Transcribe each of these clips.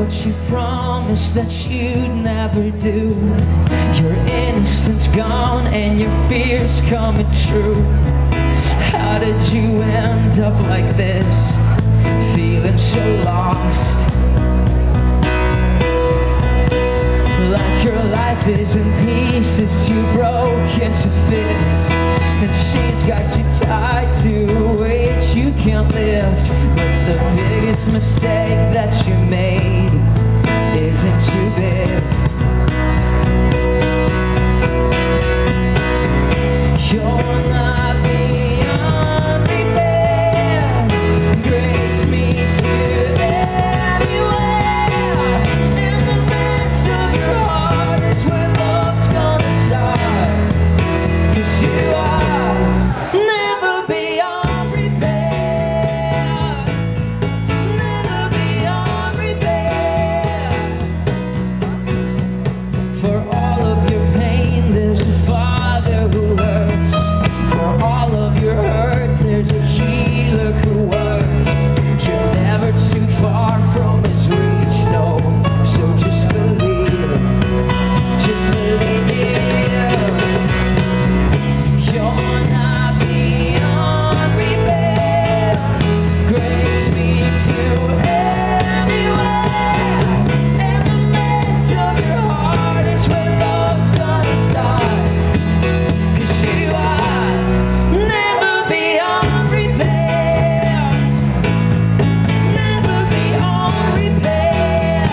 what you promised that you'd never do. Your innocence gone and your fears coming true. How did you end up like this, feeling so lost? Like your life is in pieces, too broken to fix. And she's got you tied to a weight you can't lift. But the biggest mistake that you made isn't too big. You're not beyond repair. Grace me to anywhere. In the midst of your heart is where love's gonna start. 'Cause you are never beyond repair. Never beyond repair. For all of your pain, there's a Father who hurts. For all of your hurt, there's a healer who works. You're never too far from his reach, no. So just believe, just believe. You're not beyond repair. Grace me to anywhere. In the midst of your heart is where love's gonna start. 'Cause you are never beyond repair. Never beyond repair.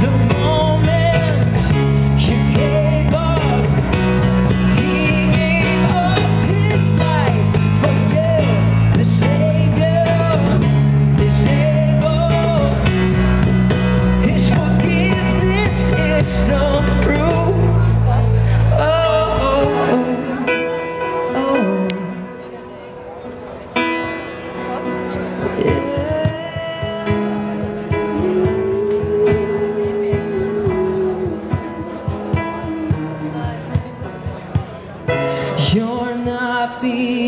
The moment you gave up, he gave up his life for you. The Savior is able. His forgiveness is no proof. Oh, oh, oh. You're not beyond